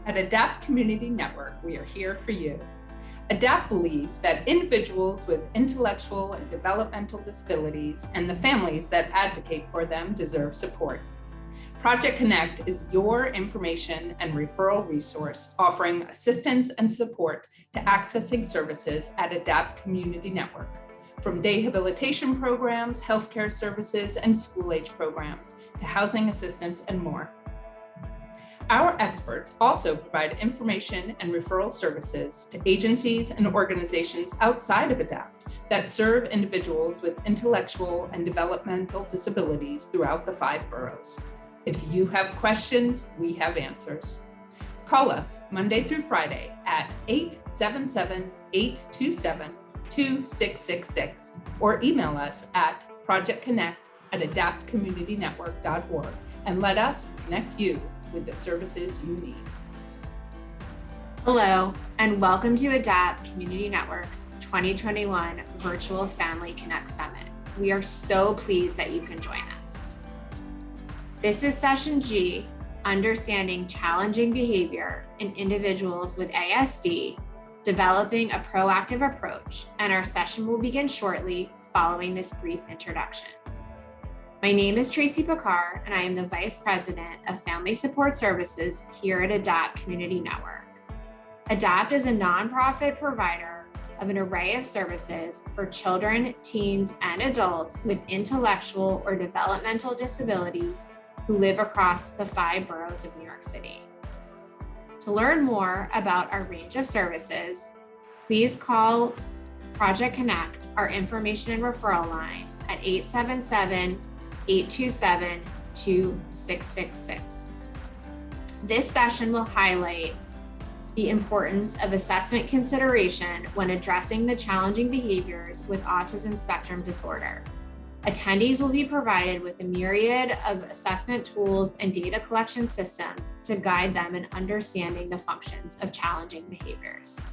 At ADAPT Community Network, we are here for you. ADAPT believes that individuals with intellectual and developmental disabilities and the families that advocate for them deserve support. Project Connect is your information and referral resource offering assistance and support to accessing services at ADAPT Community Network, from day habilitation programs, healthcare services, and school-age programs to housing assistance and more. Our experts also provide information and referral services to agencies and organizations outside of ADAPT that serve individuals with intellectual and developmental disabilities throughout the 5 boroughs. If you have questions, we have answers. Call us Monday through Friday at 877-827-2666 or email us at projectconnect@adaptcommunitynetwork.org and let us connect you with the services you need. Hello, and welcome to ADAPT Community Network's 2021 Virtual Family Connect Summit. We are so pleased that you can join us. This is Session G, Understanding Challenging Behavior in Individuals with ASD, Developing a Proactive Approach, and our session will begin shortly following this brief introduction. My name is Tracy Picard, and I am the Vice President of Family Support Services here at ADAPT Community Network. ADAPT is a nonprofit provider of an array of services for children, teens, and adults with intellectual or developmental disabilities who live across the 5 boroughs of New York City. To learn more about our range of services, please call Project Connect, our information and referral line, at 877-827-2666. This session will highlight the importance of assessment consideration when addressing the challenging behaviors with autism spectrum disorder. Attendees will be provided with a myriad of assessment tools and data collection systems to guide them in understanding the functions of challenging behaviors.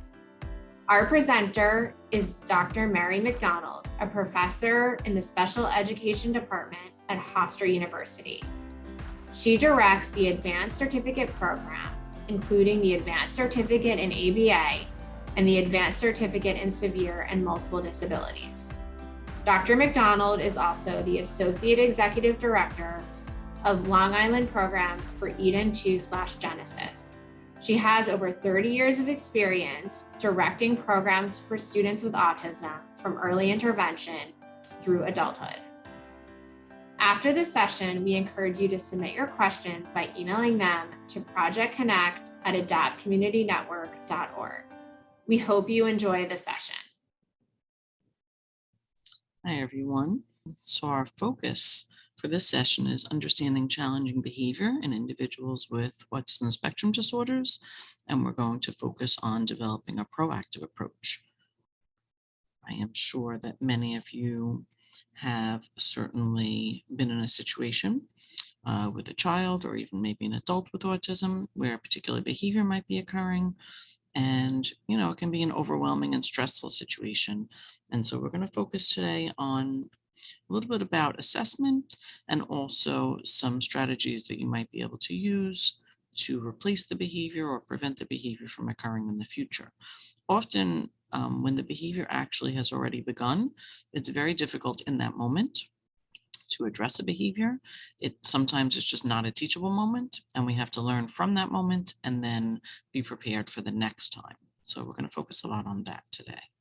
Our presenter is Dr. Mary McDonald, a professor in the Special Education Department at Hofstra University. She directs the Advanced Certificate Program, including the Advanced Certificate in ABA and the Advanced Certificate in Severe and Multiple Disabilities. Dr. McDonald is also the Associate Executive Director of Long Island Programs for Eden 2/Genesis. She has over 30 years of experience directing programs for students with autism from early intervention through adulthood. After this session, we encourage you to submit your questions by emailing them to projectconnect@adaptcommunitynetwork.org. We hope you enjoy the session. Hi, everyone. So our focus for this session is understanding challenging behavior in individuals with autism spectrum disorders, and we're going to focus on developing a proactive approach. I am sure that many of you have certainly been in a situation with a child or even maybe an adult with autism where a particular behavior might be occurring. And, it can be an overwhelming and stressful situation. And so we're going to focus today on a little bit about assessment and also some strategies that you might be able to use to replace the behavior or prevent the behavior from occurring in the future. Often, when the behavior actually has already begun, it's very difficult in that moment to address a behavior. Sometimes it's just not a teachable moment, and we have to learn from that moment and then be prepared for the next time. So we're going to focus a lot on that today.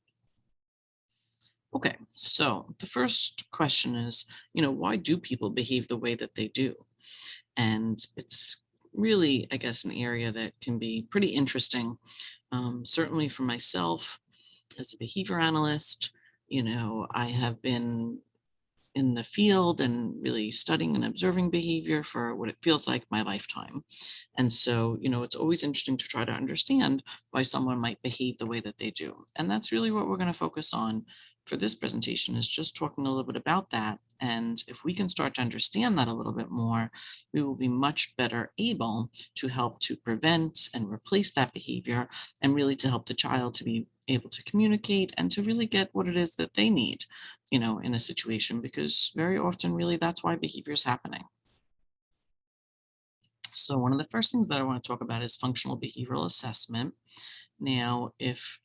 Okay, so the first question is, why do people behave the way that they do? And it's really, I guess, an area that can be pretty interesting. Certainly for myself as a behavior analyst, I have been in the field and really studying and observing behavior for what it feels like my lifetime. And so, it's always interesting to try to understand why someone might behave the way that they do. And that's really what we're going to focus on for this presentation, is just talking a little bit about that. And if we can start to understand that a little bit more, we will be much better able to help to prevent and replace that behavior, and really to help the child to be able to communicate and to really get what it is that they need, in a situation, because very often really that's why behavior is happening. So one of the first things that I want to talk about is functional behavioral assessment. Now, if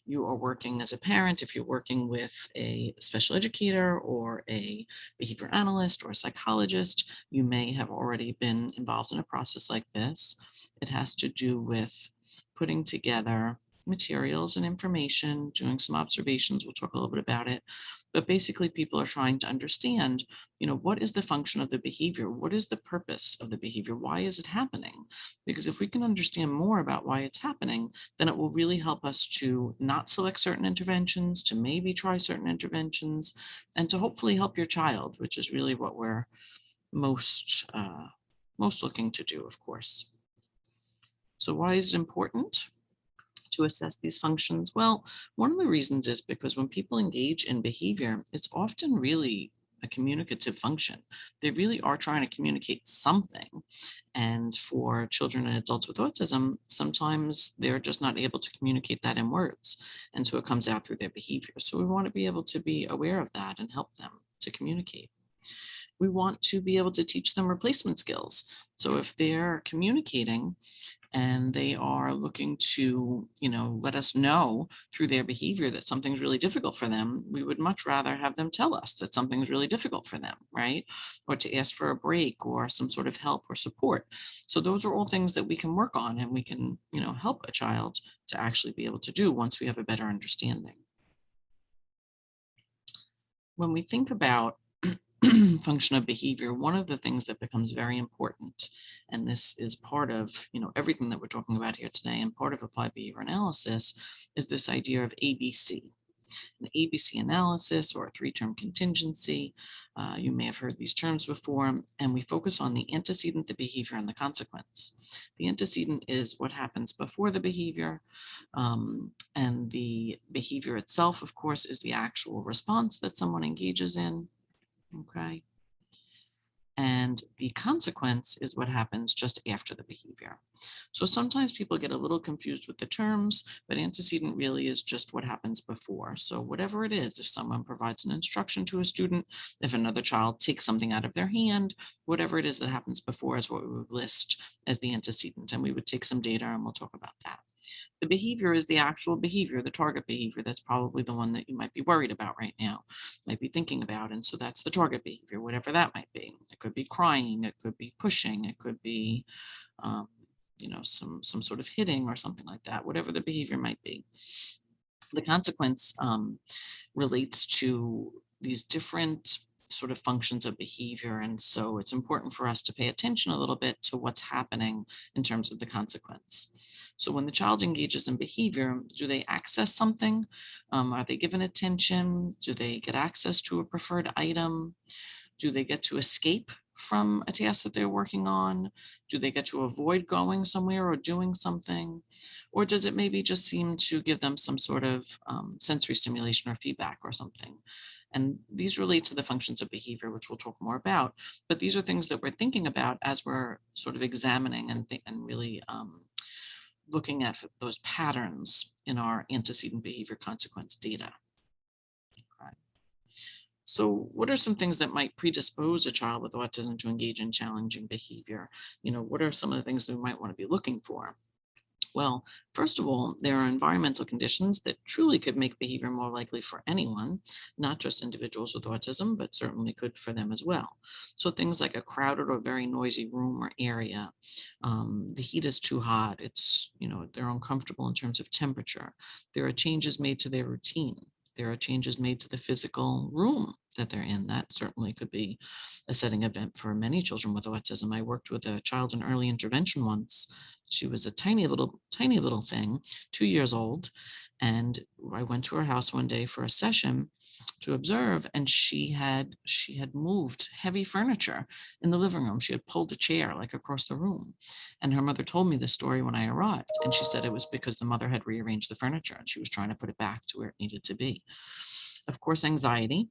you are working as a parent, if you're working with a special educator or a behavior analyst or a psychologist, you may have already been involved in a process like this. It has to do with putting together materials and information, doing some observations. We'll talk a little bit about it. But basically, people are trying to understand, what is the function of the behavior? What is the purpose of the behavior? Why is it happening? Because if we can understand more about why it's happening, then it will really help us to not select certain interventions, to maybe try certain interventions, and to hopefully help your child, which is really what we're most looking to do, of course. So why is it important to assess these functions? Well, one of the reasons is because when people engage in behavior, it's often really a communicative function. They really are trying to communicate something. And for children and adults with autism, sometimes they're just not able to communicate that in words. And so it comes out through their behavior. So we want to be able to be aware of that and help them to communicate. We want to be able to teach them replacement skills. So if they're communicating and they are looking to, let us know through their behavior that something's really difficult for them, we would much rather have them tell us that something's really difficult for them, right? Or to ask for a break or some sort of help or support. So those are all things that we can work on and we can, help a child to actually be able to do once we have a better understanding. When we think about function of behavior, one of the things that becomes very important, and this is part of everything that we're talking about here today and part of applied behavior analysis, is this idea of ABC. An ABC analysis or a three-term contingency. You may have heard these terms before, and we focus on the antecedent, the behavior, and the consequence. The antecedent is what happens before the behavior, and the behavior itself, of course, is the actual response that someone engages in. Okay. And the consequence is what happens just after the behavior. So sometimes people get a little confused with the terms, but antecedent really is just what happens before. So whatever it is, if someone provides an instruction to a student, if another child takes something out of their hand, whatever it is that happens before is what we would list as the antecedent. And we would take some data and we'll talk about that. The behavior is the actual behavior, the target behavior. That's probably the one that you might be worried about right now, might be thinking about. And so that's the target behavior, whatever that might be. It could be crying, it could be pushing, it could be, some sort of hitting or something like that, whatever the behavior might be. The consequence relates to these different sort of functions of behavior. And so it's important for us to pay attention a little bit to what's happening in terms of the consequence. So when the child engages in behavior, do they access something? Are they given attention? Do they get access to a preferred item? Do they get to escape from a task that they're working on? Do they get to avoid going somewhere or doing something? Or does it maybe just seem to give them some sort of sensory stimulation or feedback or something? And these relate to the functions of behavior, which we'll talk more about. But these are things that we're thinking about as we're sort of examining and really looking at those patterns in our antecedent behavior consequence data. Okay. So what are some things that might predispose a child with autism to engage in challenging behavior? What are some of the things that we might want to be looking for? Well, first of all, there are environmental conditions that truly could make behavior more likely for anyone, not just individuals with autism, but certainly could for them as well. So things like a crowded or very noisy room or area, the heat is too hot, they're uncomfortable in terms of temperature. There are changes made to their routine. There are changes made to the physical room that they're in. That certainly could be a setting event for many children with autism. I worked with a child in early intervention once. She was a tiny little thing, 2 years old. And I went to her house one day for a session to observe, and she had moved heavy furniture in the living room. She had pulled a chair like across the room. And her mother told me the story when I arrived. And she said it was because the mother had rearranged the furniture and she was trying to put it back to where it needed to be. Of course, anxiety,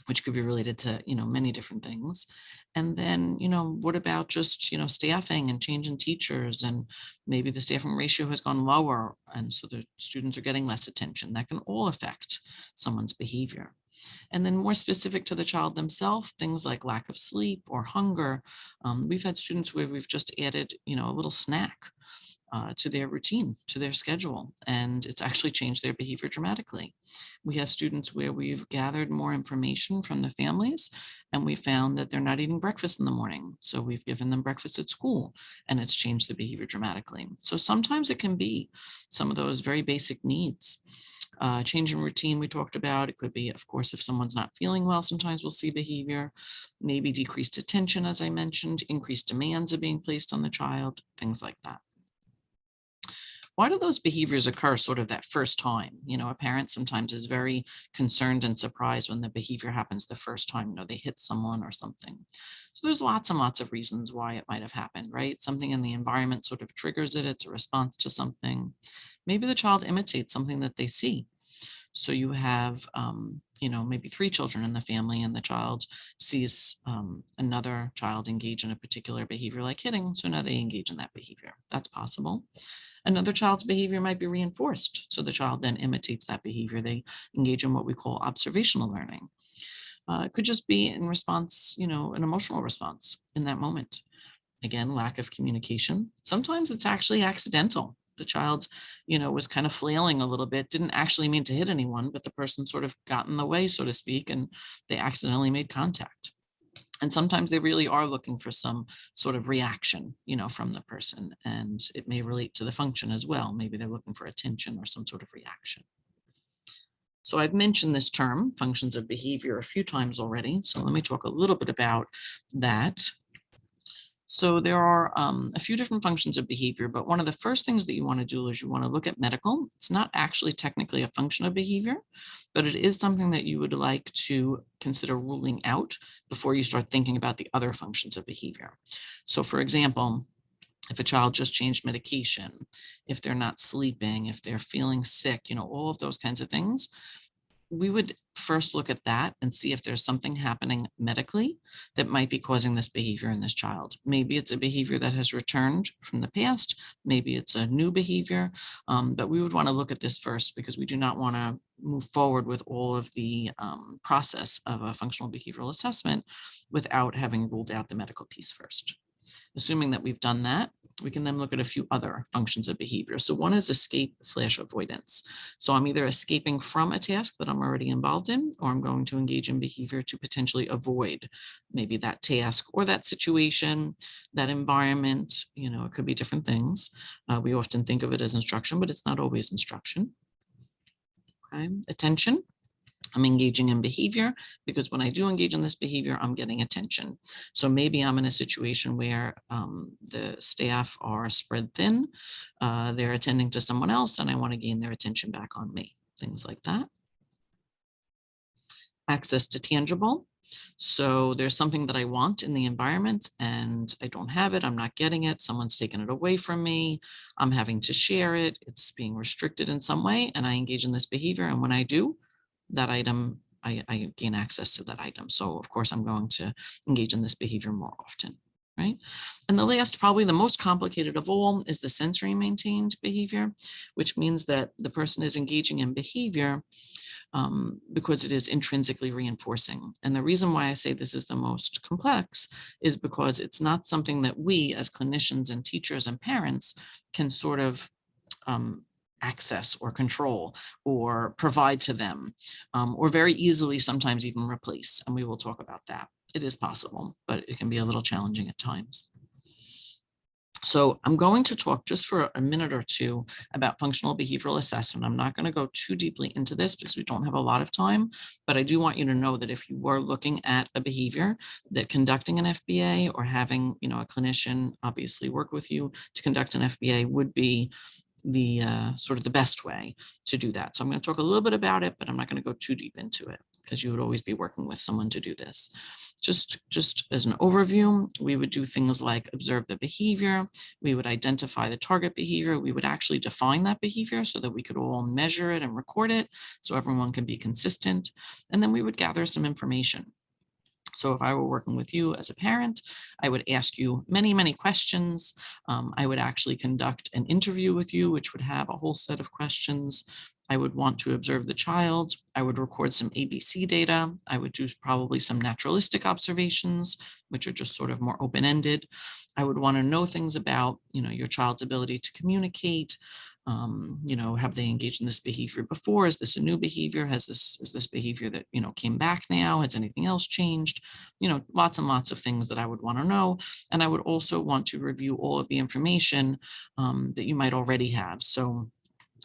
which could be related to, many different things. And then, what about just, staffing and changing teachers, and maybe the staffing ratio has gone lower and so the students are getting less attention. That can all affect someone's behavior. And then more specific to the child themselves, things like lack of sleep or hunger. We've had students where we've just added, a little snack to their routine, to their schedule, and it's actually changed their behavior dramatically. We have students where we've gathered more information from the families, and we found that they're not eating breakfast in the morning. So we've given them breakfast at school, and it's changed the behavior dramatically. So sometimes it can be some of those very basic needs. Change in routine we talked about. It could be, of course, if someone's not feeling well, sometimes we'll see behavior, maybe decreased attention, as I mentioned, increased demands are being placed on the child, things like that. Why do those behaviors occur sort of that first time? A parent sometimes is very concerned and surprised when the behavior happens the first time, they hit someone or something. So there's lots and lots of reasons why it might have happened, right? Something in the environment sort of triggers it. It's a response to something. Maybe the child imitates something that they see. So you have, maybe 3 children in the family, and the child sees another child engage in a particular behavior like hitting. So now they engage in that behavior. That's possible. Another child's behavior might be reinforced. So the child then imitates that behavior. They engage in what we call observational learning. It could just be in response, an emotional response in that moment. Again, lack of communication. Sometimes it's actually accidental. The child, was kind of flailing a little bit, didn't actually mean to hit anyone, but the person sort of got in the way, so to speak, and they accidentally made contact. And sometimes they really are looking for some sort of reaction, from the person, and it may relate to the function as well. Maybe they're looking for attention or some sort of reaction. So I've mentioned this term, functions of behavior, a few times already. So let me talk a little bit about that. So there are a few different functions of behavior, but one of the first things that you want to do is you want to look at medical. It's not actually technically a function of behavior, but it is something that you would like to consider ruling out before you start thinking about the other functions of behavior. So for example, if a child just changed medication, if they're not sleeping, if they're feeling sick, all of those kinds of things, we would first look at that and see if there's something happening medically that might be causing this behavior in this child. Maybe it's a behavior that has returned from the past. Maybe it's a new behavior, but we would want to look at this first because we do not want to move forward with all of the process of a functional behavioral assessment without having ruled out the medical piece first. Assuming that we've done that, we can then look at a few other functions of behavior. So one is escape/avoidance. So I'm either escaping from a task that I'm already involved in, or I'm going to engage in behavior to potentially avoid maybe that task or that situation, that environment. It could be different things. We often think of it as instruction, but it's not always instruction. Okay. Attention. I'm engaging in behavior because when I do engage in this behavior, I'm getting attention. So maybe I'm in a situation where the staff are spread thin, they're attending to someone else, and I want to gain their attention back on me, things like that. Access to tangible. So there's something that I want in the environment and I don't have it. I'm not getting it. Someone's taken it away from me. I'm having to share it. It's being restricted in some way, and I engage in this behavior. And when I do, that item, I gain access to that item. So of course, I'm going to engage in this behavior more often, right? And the last, probably the most complicated of all, is the sensory maintained behavior, which means that the person is engaging in behavior because it is intrinsically reinforcing. And the reason why I say this is the most complex is because it's not something that we as clinicians and teachers and parents can sort of access or control or provide to them, or very easily sometimes even replace. And we will talk about that. It is possible, but it can be a little challenging at times. So I'm going to talk just for a minute or two about functional behavioral assessment. I'm not going to go too deeply into this because we don't have a lot of time, but I do want you to know that if you were looking at a behavior, that conducting an FBA or having, a clinician obviously work with you to conduct an FBA would be the sort of the best way to do that. So I'm going to talk a little bit about it, but I'm not going to go too deep into it because you would always be working with someone to do this. Just as an overview, we would do things like observe the behavior. We would identify the target behavior. We would actually define that behavior so that we could all measure it and record it so everyone can be consistent. And then we would gather some information. So if I were working with you as a parent, I would ask you many, many questions. I would actually conduct an interview with you, which would have a whole set of questions. I would want to observe the child. I would record some ABC data. I would do probably some naturalistic observations, which are just sort of more open-ended. I would want to know things about, your child's ability to communicate. Have they engaged in this behavior before? Is this a new behavior? Is this behavior that, came back now? Has anything else changed? Lots and lots of things that I would want to know. And I would also want to review all of the information that you might already have. So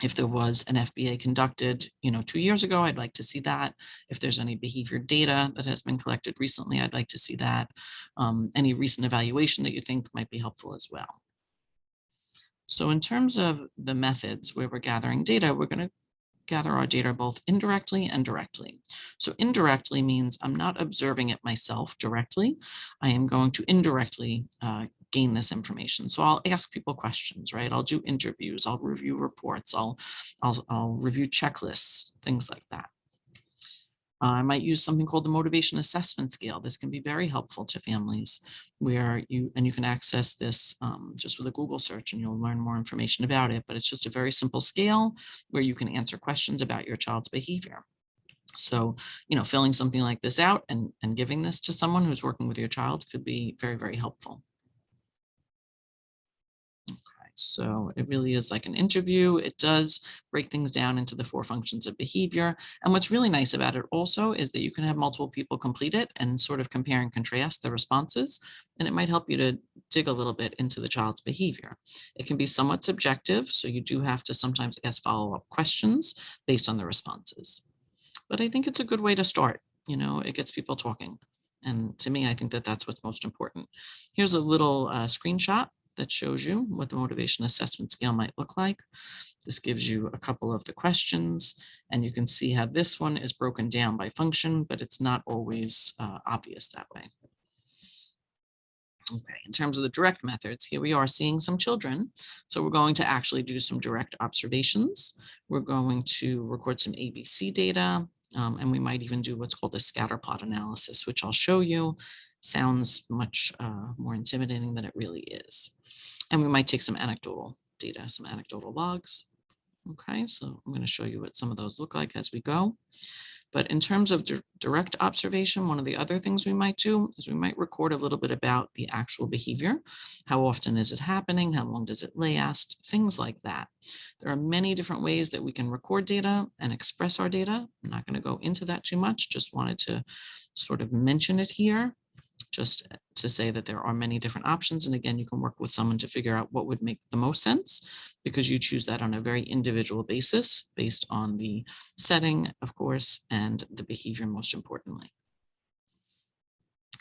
if there was an FBA conducted, 2 years ago, I'd like to see that. If there's any behavior data that has been collected recently, I'd like to see that. Any recent evaluation that you think might be helpful as well. So in terms of the methods where we're gathering data, we're going to gather our data both indirectly and directly. So indirectly means I'm not observing it myself directly. I am going to indirectly gain this information. So I'll ask people questions, right? I'll do interviews, I'll review reports, I'll review checklists, things like that. I might use something called the motivation assessment scale. This can be very helpful to families where you can access this just with a Google search and you'll learn more information about it. But it's just a very simple scale where you can answer questions about your child's behavior. So, filling something like this out and giving this to someone who's working with your child could be very, very helpful. So it really is like an interview. It does break things down into the 4 functions of behavior. And what's really nice about it also is that you can have multiple people complete it and sort of compare and contrast the responses. And it might help you to dig a little bit into the child's behavior. It can be somewhat subjective, so you do have to sometimes ask follow-up questions based on the responses. But I think it's a good way to start. It gets people talking. And to me, I think that that's what's most important. Here's a little screenshot that shows you what the motivation assessment scale might look like. This gives you a couple of the questions, and you can see how this one is broken down by function, but it's not always obvious that way. Okay, in terms of the direct methods, here we are seeing some children. So we're going to actually do some direct observations. We're going to record some ABC data, and we might even do what's called a scatter plot analysis, which I'll show you. Sounds much more intimidating than it really is. And we might take some anecdotal data, some anecdotal logs. Okay, so I'm going to show you what some of those look like as we go. But in terms of direct observation, one of the other things we might do is we might record a little bit about the actual behavior. How often is it happening? How long does it last? Things like that. There are many different ways that we can record data and express our data. I'm not going to go into that too much, just wanted to sort of mention it here, just to say that there are many different options. And again, you can work with someone to figure out what would make the most sense, because you choose that on a very individual basis based on the setting, of course, and the behavior most importantly.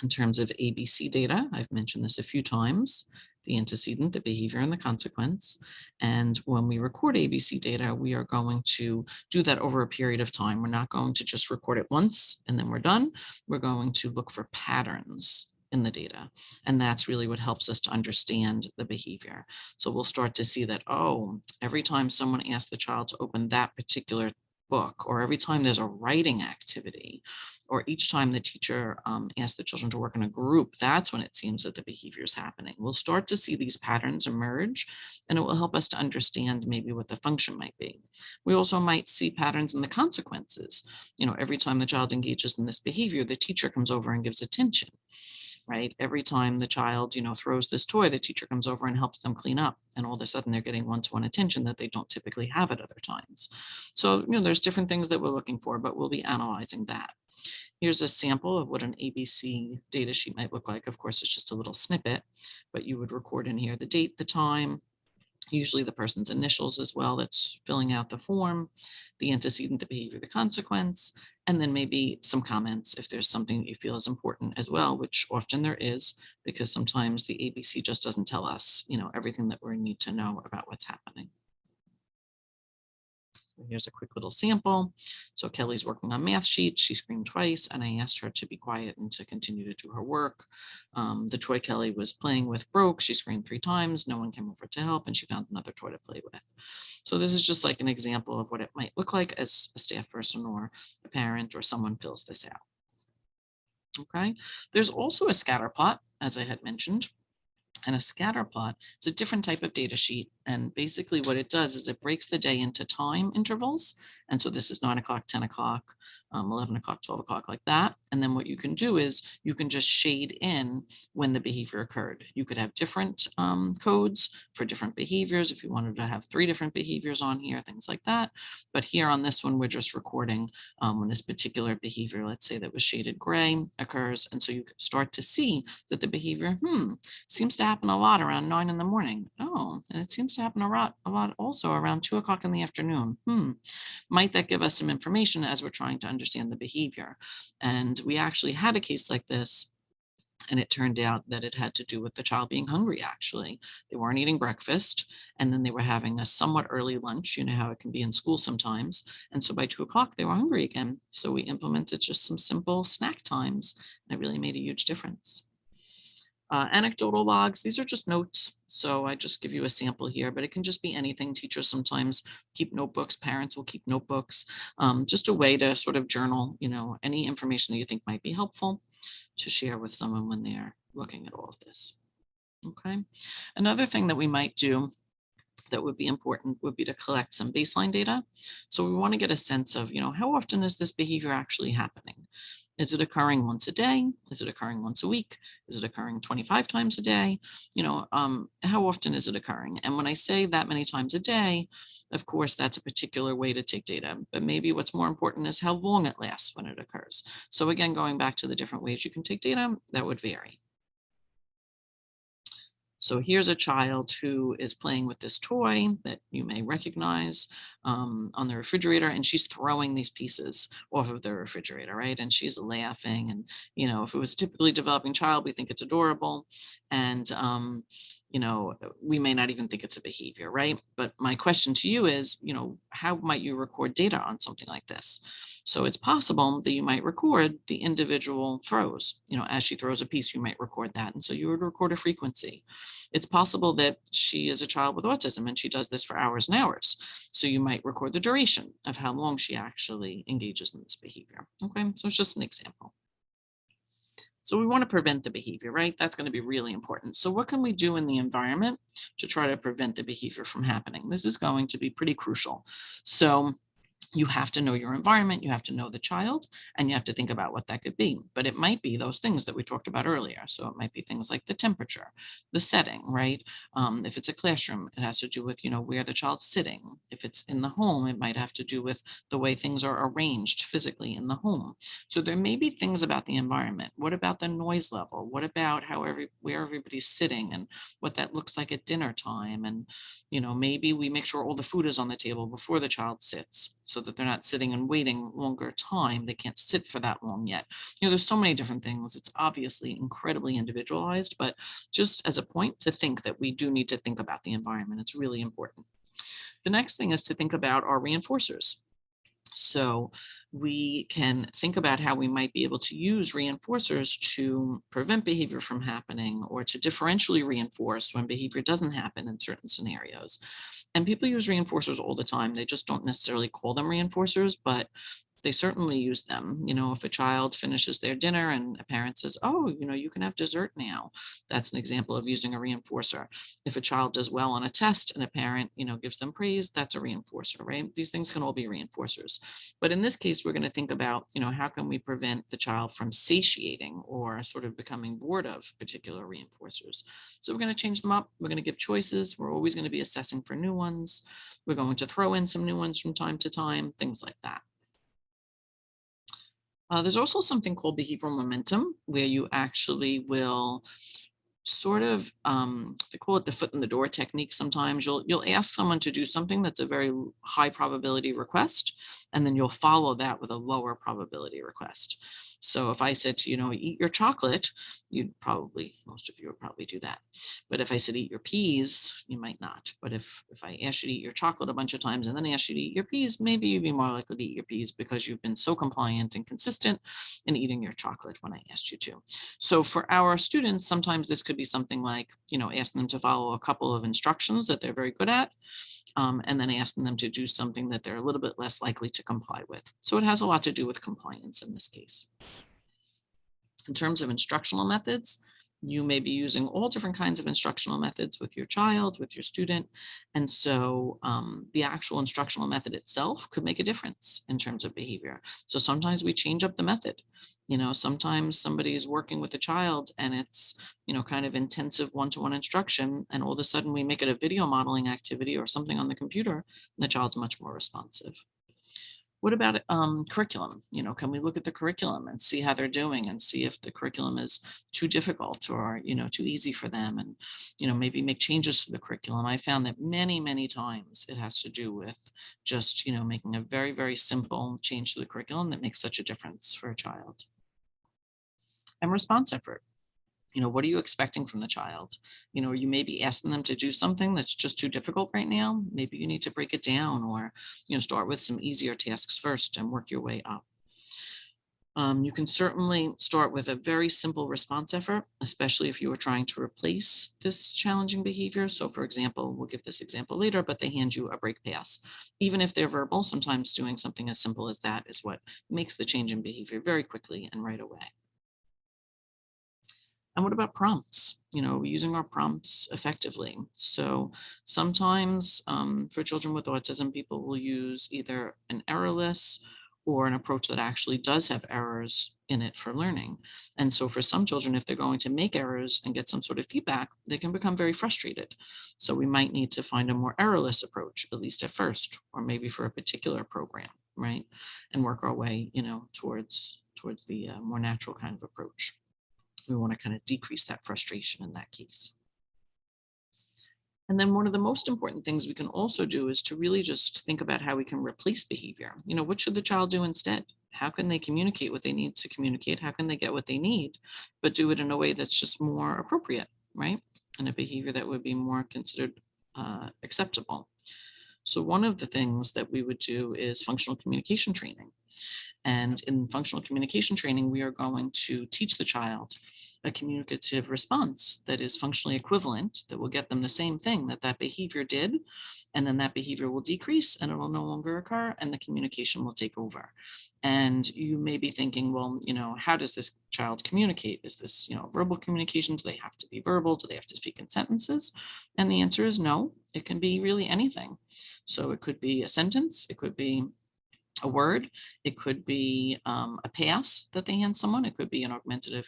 In terms of ABC data, I've mentioned this a few times, the antecedent, the behavior, and the consequence. And when we record ABC data, we are going to do that over a period of time. We're not going to just record it once and then we're done. We're going to look for patterns in the data. And that's really what helps us to understand the behavior. So we'll start to see that, every time someone asks the child to open that particular book, or every time there's a writing activity, or each time the teacher asks the children to work in a group, that's when it seems that the behavior is happening. We'll start to see these patterns emerge, and it will help us to understand maybe what the function might be. We also might see patterns in the consequences. Every time the child engages in this behavior, the teacher comes over and gives attention. Right? Every time the child, throws this toy, the teacher comes over and helps them clean up. And all of a sudden they're getting one-to-one attention that they don't typically have at other times. So, there's different things that we're looking for, but we'll be analyzing that. Here's a sample of what an ABC data sheet might look like. Of course, it's just a little snippet, but you would record in here the date, the time, usually the person's initials as well that's filling out the form, the antecedent, the behavior, the consequence, and then maybe some comments if there's something that you feel is important as well, which often there is, because sometimes the ABC just doesn't tell us, everything that we need to know about what's happening. So here's a quick little sample. So Kelly's working on math sheets. She screamed twice, and I asked her to be quiet and to continue to do her work. The toy Kelly was playing with broke. She screamed 3 times. No one came over to help, and she found another toy to play with. So this is just like an example of what it might look like as a staff person or a parent or someone fills this out. Okay. There's also a scatter plot, as I had mentioned. And a scatter plot is a different type of data sheet. And basically what it does is it breaks the day into time intervals. And so this is 9 o'clock, 10 o'clock, 11 o'clock, 12 o'clock, like that. And then what you can do is you can just shade in when the behavior occurred. You could have different codes for different behaviors if you wanted to have 3 different behaviors on here, things like that. But here on this one, we're just recording when this particular behavior, let's say that was shaded gray, occurs. And so you can start to see that the behavior, seems to happen a lot around 9 in the morning. Oh, and it seems to happen a lot also around 2 o'clock in the afternoon. Might that give us some information as we're trying to understand the behavior? And we actually had a case like this, and it turned out that it had to do with the child being hungry, actually. They weren't eating breakfast, and then they were having a somewhat early lunch. You know how it can be in school sometimes. And so by 2 o'clock, they were hungry again. So we implemented just some simple snack times, and it really made a huge difference. Anecdotal logs, these are just notes. So I just give you a sample here, but it can just be anything. Teachers sometimes keep notebooks, parents will keep notebooks, just a way to sort of journal, any information that you think might be helpful to share with someone when they're looking at all of this. Okay. Another thing that we might do that would be important would be to collect some baseline data. So we want to get a sense of, how often is this behavior actually happening? Is it occurring once a day? Is it occurring once a week? Is it occurring 25 times a day? How often is it occurring? And when I say that many times a day, of course, that's a particular way to take data. But maybe what's more important is how long it lasts when it occurs. So again, going back to the different ways you can take data, that would vary. So here's a child who is playing with this toy that you may recognize on the refrigerator, and she's throwing these pieces off of the refrigerator, right? And she's laughing. And, if it was a typically developing child, we think it's adorable. And, we may not even think it's a behavior, right? But my question to you is, how might you record data on something like this? So it's possible that you might record the individual throws, as she throws a piece, you might record that. And so you would record a frequency. It's possible that she is a child with autism and she does this for hours and hours. So you might record the duration of how long she actually engages in this behavior. Okay, so it's just an example. So we want to prevent the behavior, right? That's going to be really important. So what can we do in the environment to try to prevent the behavior from happening? This is going to be pretty crucial. So you have to know your environment, you have to know the child, and you have to think about what that could be. But it might be those things that we talked about earlier. So it might be things like the temperature, the setting, right? If it's a classroom, it has to do with, where the child's sitting. If it's in the home, it might have to do with the way things are arranged physically in the home. So there may be things about the environment. What about the noise level? What about where everybody's sitting and what that looks like at dinner time? And, maybe we make sure all the food is on the table before the child sits, so that they're not sitting and waiting longer time. They can't sit for that long yet. There's so many different things. It's obviously incredibly individualized, but just as a point to think that we do need to think about the environment. It's really important. The next thing is to think about our reinforcers. So we can think about how we might be able to use reinforcers to prevent behavior from happening or to differentially reinforce when behavior doesn't happen in certain scenarios. And people use reinforcers all the time. They just don't necessarily call them reinforcers, but they certainly use them. If a child finishes their dinner and a parent says, oh, you can have dessert now, that's an example of using a reinforcer. If a child does well on a test and a parent, gives them praise, that's a reinforcer, right? These things can all be reinforcers. But in this case, we're going to think about, how can we prevent the child from satiating or sort of becoming bored of particular reinforcers? So we're going to change them up. We're going to give choices. We're always going to be assessing for new ones. We're going to throw in some new ones from time to time, things like that. There's also something called behavioral momentum, where you actually will sort of, they call it the foot in the door technique. Sometimes you'll ask someone to do something that's a very high probability request, and then you'll follow that with a lower probability request. So if I said to, eat your chocolate, most of you would probably do that. But if I said eat your peas, you might not. But if I asked you to eat your chocolate a bunch of times and then asked you to eat your peas, maybe you'd be more likely to eat your peas because you've been so compliant and consistent in eating your chocolate when I asked you to. So for our students, sometimes this could be something like, asking them to follow a couple of instructions that they're very good at, and then asking them to do something that they're a little bit less likely to comply with. So it has a lot to do with compliance in this case. In terms of instructional methods, You may be using all different kinds of instructional methods with your child, with your student. And so the actual instructional method itself could make a difference in terms of behavior. So sometimes we change up the method. Sometimes somebody is working with a child and it's, kind of intensive one-to-one instruction. And all of a sudden we make it a video modeling activity or something on the computer, and the child's much more responsive. What about curriculum? Can we look at the curriculum and see how they're doing and see if the curriculum is too difficult or, too easy for them, and, maybe make changes to the curriculum. I found that many, many times it has to do with just, making a very, very simple change to the curriculum that makes such a difference for a child. And response effort. What are you expecting from the child? You may be asking them to do something that's just too difficult right now. Maybe you need to break it down or, start with some easier tasks first and work your way up. You can certainly start with a very simple response effort, especially if you are trying to replace this challenging behavior. So for example, we'll give this example later, but they hand you a break pass. Even if they're verbal, sometimes doing something as simple as that is what makes the change in behavior very quickly and right away. And what about prompts? Using our prompts effectively. So sometimes for children with autism, people will use either an errorless or an approach that actually does have errors in it for learning. And so for some children, if they're going to make errors and get some sort of feedback, they can become very frustrated. So we might need to find a more errorless approach, at least at first, or maybe for a particular program, right? And work our way, towards the more natural kind of approach. We want to kind of decrease that frustration in that case. And then one of the most important things we can also do is to really just think about how we can replace behavior. What should the child do instead? How can they communicate what they need to communicate? How can they get what they need, but do it in a way that's just more appropriate, right? And a behavior that would be more considered acceptable. So one of the things that we would do is functional communication training. And in functional communication training, we are going to teach the child a communicative response that is functionally equivalent, that will get them the same thing that behavior did. And then that behavior will decrease and it will no longer occur and the communication will take over. And you may be thinking, well, how does this child communicate? Is this, verbal communication? Do they have to be verbal? Do they have to speak in sentences? And the answer is no, it can be really anything. So it could be a sentence, it could be a word, it could be a pass that they hand someone, it could be an augmentative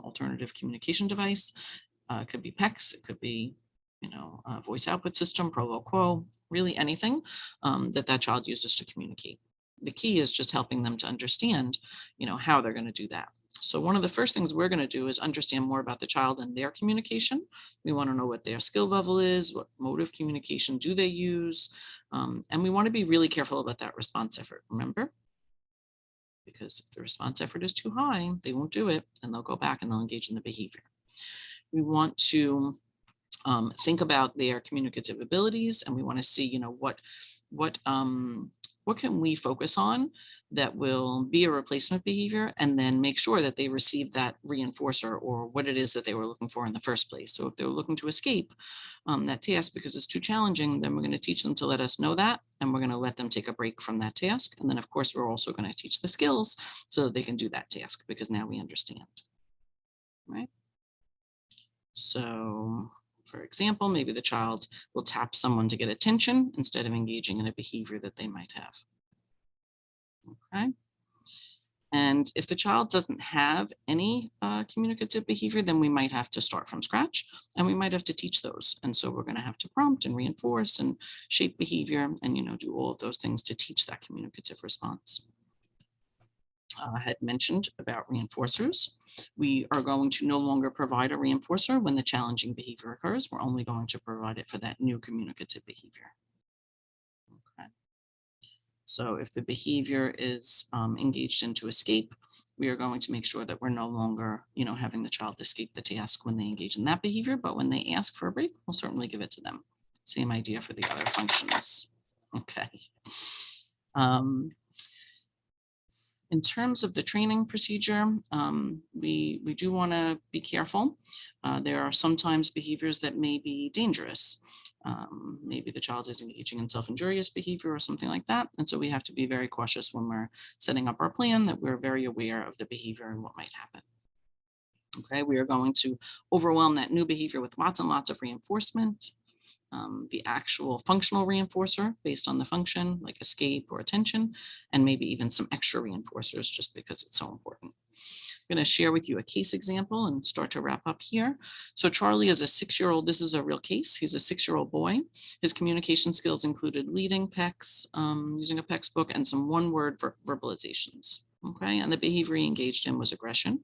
alternative communication device, it could be PECs, it could be a voice output system, pro lo quo, really anything that child uses to communicate. The key is just helping them to understand how they're going to do that. So one of the first things we're going to do is understand more about the child and their communication. We want to know what their skill level is, what mode of communication do they use, and we want to be really careful about that response effort, remember? Because if the response effort is too high, they won't do it, and they'll go back and they'll engage in the behavior. We want to think about their communicative abilities, and we want to see, what can we focus on that will be a replacement behavior, and then make sure that they receive that reinforcer or what it is that they were looking for in the first place. So if they're looking to escape that task because it's too challenging, then we're going to teach them to let us know that, and we're going to let them take a break from that task. And then of course, we're also going to teach the skills so that they can do that task, because now we understand, right? So for example, maybe the child will tap someone to get attention instead of engaging in a behavior that they might have. Okay. And if the child doesn't have any communicative behavior, then we might have to start from scratch, and we might have to teach those. And so we're going to have to prompt and reinforce and shape behavior and, do all of those things to teach that communicative response. I had mentioned about reinforcers. We are going to no longer provide a reinforcer when the challenging behavior occurs. We're only going to provide it for that new communicative behavior. Okay. So if the behavior is engaged into escape, we are going to make sure that we're no longer, having the child escape the task when they engage in that behavior, but when they ask for a break, we'll certainly give it to them. Same idea for the other functions. Okay. In terms of the training procedure, we do want to be careful. There are sometimes behaviors that may be dangerous. Maybe the child is engaging in self-injurious behavior or something like that. And so we have to be very cautious when we're setting up our plan, that we're very aware of the behavior and what might happen. Okay, we are going to overwhelm that new behavior with lots and lots of reinforcement. The actual functional reinforcer based on the function, like escape or attention, and maybe even some extra reinforcers just because it's so important. I'm going to share with you a case example and start to wrap up here. So Charlie is a 6-year-old. This is a real case. He's a 6-year-old boy. His communication skills included leading PECs, using a PECs book, and some one-word verbalizations. Okay, and the behavior he engaged in was aggression.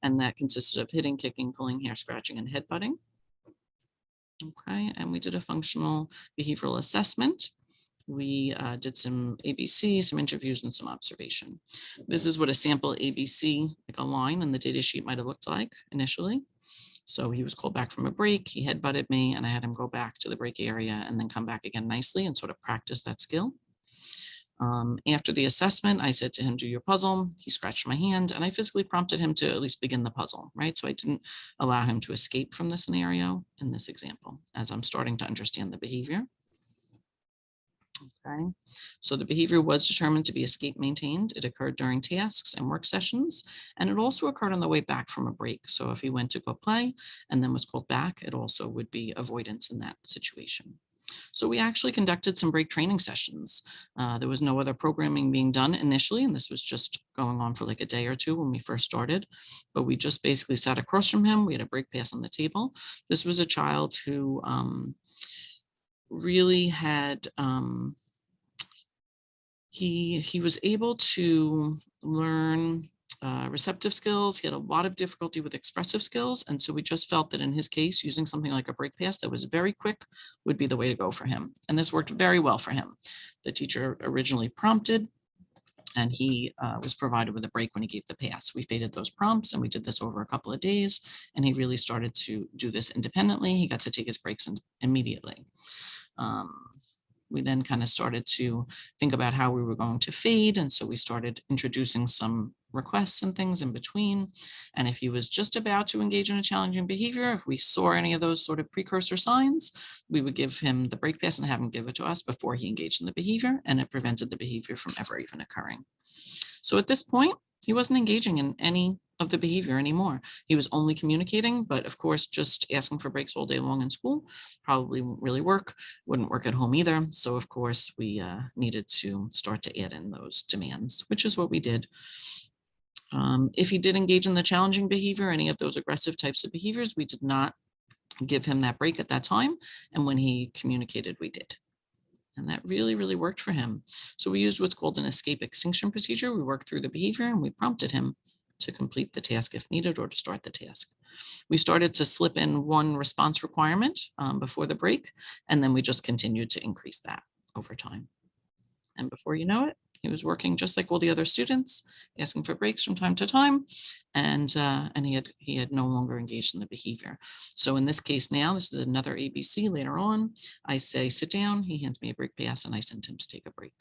And that consisted of hitting, kicking, pulling, hair scratching, and headbutting. Okay, and we did a functional behavioral assessment. We did some ABC, some interviews, and some observation. This is what a sample ABC, like a line on the data sheet, might have looked like initially. So he was called back from a break, he headbutted me, and I had him go back to the break area and then come back again nicely and sort of practice that skill. After the assessment, I said to him, do your puzzle. He scratched my hand, and I physically prompted him to at least begin the puzzle, right? So I didn't allow him to escape from the scenario in this example, as I'm starting to understand the behavior. Okay, so the behavior was determined to be escape maintained. It occurred during tasks and work sessions, and it also occurred on the way back from a break. So if he went to go play and then was called back, it also would be avoidance in that situation. So we actually conducted some break training sessions. There was no other programming being done initially, and this was just going on for like a day or two when we first started. But we just basically sat across from him. We had a break pass on the table. This was a child who really had, he was able to learn receptive skills. He had a lot of difficulty with expressive skills. And so we just felt that in his case, using something like a break pass that was very quick would be the way to go for him. And this worked very well for him. The teacher originally prompted, and he was provided with a break when he gave the pass. We faded those prompts, and we did this over a couple of days, and he really started to do this independently. He got to take his breaks immediately. We then kind of started to think about how we were going to fade. And so we started introducing some requests and things in between. And if he was just about to engage in a challenging behavior, if we saw any of those sort of precursor signs, we would give him the break pass and have him give it to us before he engaged in the behavior. And it prevented the behavior from ever even occurring. So at this point, he wasn't engaging in any of the behavior anymore. He was only communicating, but of course, just asking for breaks all day long in school probably wouldn't really work, wouldn't work at home either. So of course, we needed to start to add in those demands, which is what we did. If he did engage in the challenging behavior, any of those aggressive types of behaviors, we did not give him that break at that time. And when he communicated, we did. And that really, really worked for him. So we used what's called an escape extinction procedure. We worked through the behavior and we prompted him to complete the task if needed or to start the task. We started to slip in one response requirement before the break, and then we just continued to increase that over time. And before you know it, he was working just like all the other students, asking for breaks from time to time, and he had no longer engaged in the behavior. So in this case now, this is another ABC later on. I say, sit down, he hands me a break pass, and I send him to take a break.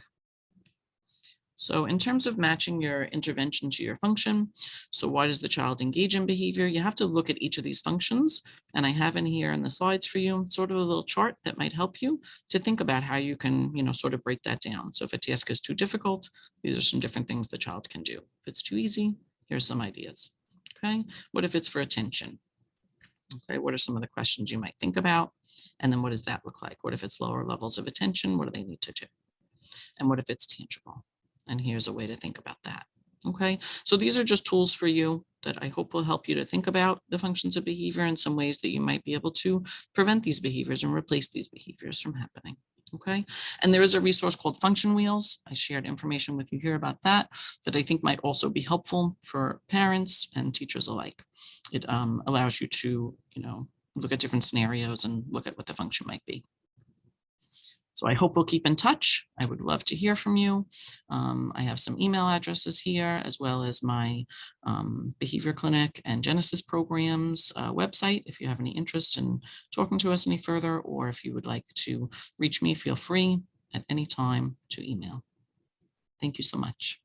So in terms of matching your intervention to your function, so why does the child engage in behavior? You have to look at each of these functions. And I have in here in the slides for you, sort of a little chart that might help you to think about how you can, sort of break that down. So if a task is too difficult, these are some different things the child can do. If it's too easy, here's some ideas. Okay, what if it's for attention? Okay, what are some of the questions you might think about? And then what does that look like? What if it's lower levels of attention? What do they need to do? And what if it's tangible? And here's a way to think about that. Okay, so these are just tools for you that I hope will help you to think about the functions of behavior and some ways that you might be able to prevent these behaviors and replace these behaviors from happening. Okay, and there is a resource called Function Wheels. I shared information with you here about that I think might also be helpful for parents and teachers alike. It allows you to, look at different scenarios and look at what the function might be. So I hope we'll keep in touch. I would love to hear from you. I have some email addresses here, as well as my Behavior Clinic and Genesis programs website. If you have any interest in talking to us any further, or if you would like to reach me, feel free at any time to email. Thank you so much.